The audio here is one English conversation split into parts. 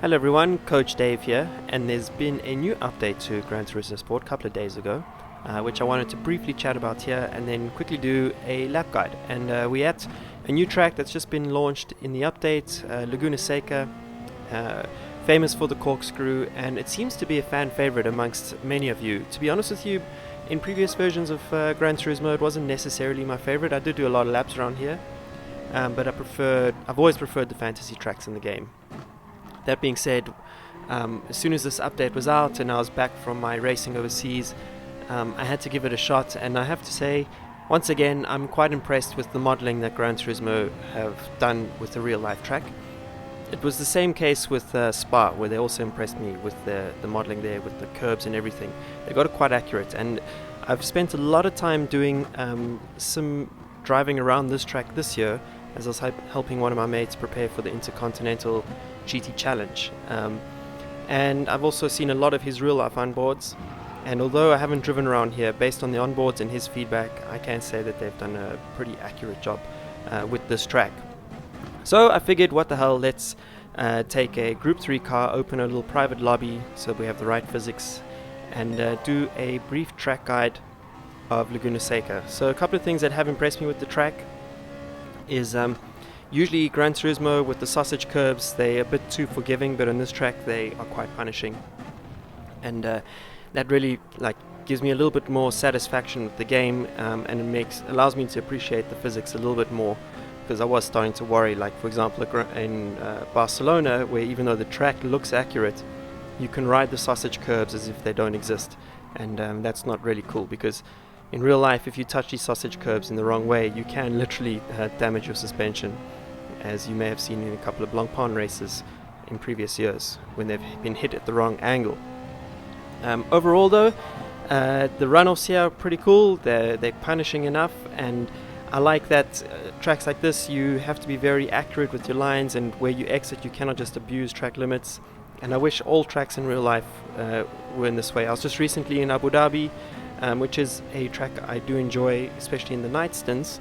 Hello everyone, Coach Dave here, and there's been a new update to Gran Turismo Sport a couple of days ago, which I wanted to briefly chat about here and then quickly do a lap guide. And we're at a new track that's just been launched in the update, Laguna Seca, famous for the corkscrew, and it seems to be a fan favorite amongst many of you. To be honest with you, in previous versions of Gran Turismo, it wasn't necessarily my favorite. I did do a lot of laps around here, but I've always preferred the fantasy tracks in the game. That being said, as soon as this update was out and I was back from my racing overseas, I had to give it a shot, and I have to say, once again, I'm quite impressed with the modeling that Gran Turismo have done with the real life track. It was the same case with Spa, where they also impressed me with the modeling there, with the curbs and everything. They got it quite accurate, and I've spent a lot of time doing some driving around this track this year, as I was helping one of my mates prepare for the Intercontinental GT Challenge. And I've also seen a lot of his real life onboards, and although I haven't driven around here, based on the onboards and his feedback, I can say that they've done a pretty accurate job with this track. So I figured, what the hell, let's take a Group 3 car, open a little private lobby so we have the right physics, and do a brief track guide of Laguna Seca. So a couple of things that have impressed me with the track is usually Gran Turismo with the sausage curbs, they're a bit too forgiving, but on this track they are quite punishing, and that really gives me a little bit more satisfaction with the game, and it allows me to appreciate the physics a little bit more, because I was starting to worry, like for example in Barcelona, where even though the track looks accurate, you can ride the sausage curbs as if they don't exist, and that's not really cool, because in real life, if you touch these sausage curbs in the wrong way, you can literally damage your suspension, as you may have seen in a couple of Blancpain races in previous years when they've been hit at the wrong angle. Overall though, the runoffs here are pretty cool. They're punishing enough, and I like that tracks like this, you have to be very accurate with your lines, and where you exit you cannot just abuse track limits, and I wish all tracks in real life were in this way. I was just recently in Abu Dhabi, which is a track I do enjoy, especially in the night stints,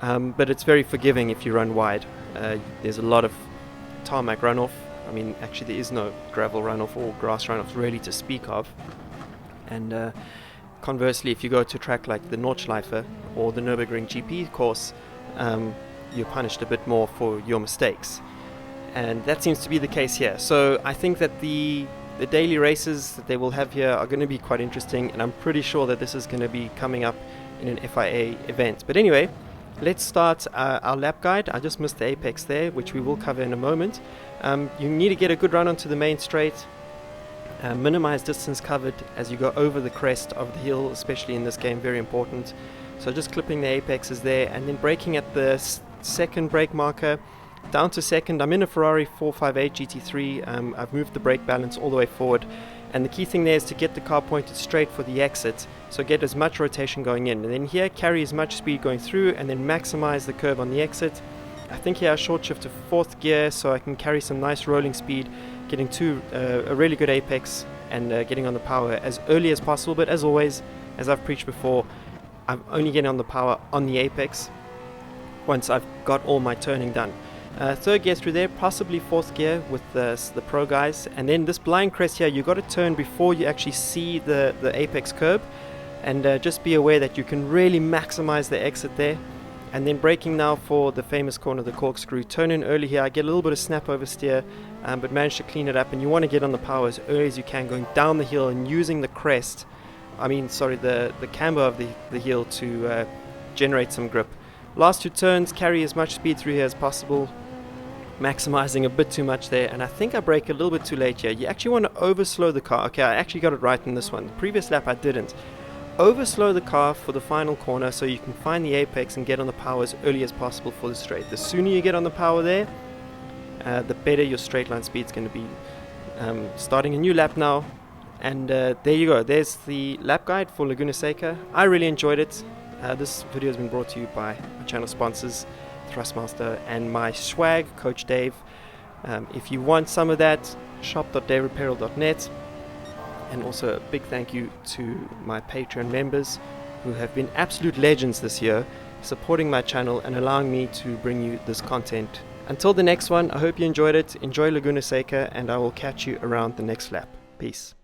but it's very forgiving if you run wide. There's a lot of tarmac runoff. I mean, actually there is no gravel runoff or grass runoff really to speak of, and conversely, if you go to a track like the Nordschleife or the Nürburgring GP course, you're punished a bit more for your mistakes, and that seems to be the case here. So I think that the daily races that they will have here are going to be quite interesting, and I'm pretty sure that this is going to be coming up in an FIA event. But anyway, let's start our lap guide. I just missed the apex there, which we will cover in a moment. You need to get a good run onto the main straight, minimize distance covered as you go over the crest of the hill, especially in this game, very important. So just clipping the apexes there, and then braking at the second brake marker, down to second. I'm in a Ferrari 458 GT3. I've moved the brake balance all the way forward, and the key thing there is to get the car pointed straight for the exit, so get as much rotation going in, and then here carry as much speed going through, and then maximize the curve on the exit. I think here I short shift to fourth gear so I can carry some nice rolling speed, getting to a really good apex, and getting on the power as early as possible. But as always, as I've preached before, I'm only getting on the power on the apex once I've got all my turning done. Third gear through there, possibly fourth gear with the pro guys, and then this blind crest here, you got to turn before you actually see the apex curb, and just be aware that you can really maximize the exit there. And then braking now for the famous corner, the corkscrew. Turn in early here, I get a little bit of snap oversteer, but manage to clean it up, and you want to get on the power as early as you can, going down the hill and using the camber of the hill to generate some grip. Last two turns, carry as much speed through here as possible, maximizing a bit too much there, and I think I brake a little bit too late here. You actually want to overslow the car. Okay, I actually got it right in this one. The previous lap I didn't. Overslow the car for the final corner so you can find the apex and get on the power as early as possible for the straight. The sooner you get on the power there, the better your straight line speed is going to be. Starting a new lap now, and there you go. There's the lap guide for Laguna Seca. I really enjoyed it. This video has been brought to you by my channel sponsors, Thrustmaster, and my swag, Coach Dave. If you want some of that, shop.daveapparel.net. And also a big thank you to my Patreon members, who have been absolute legends this year, supporting my channel and allowing me to bring you this content Until the next one, I hope you enjoyed it. Enjoy Laguna Seca, and I will catch you around the next lap. Peace.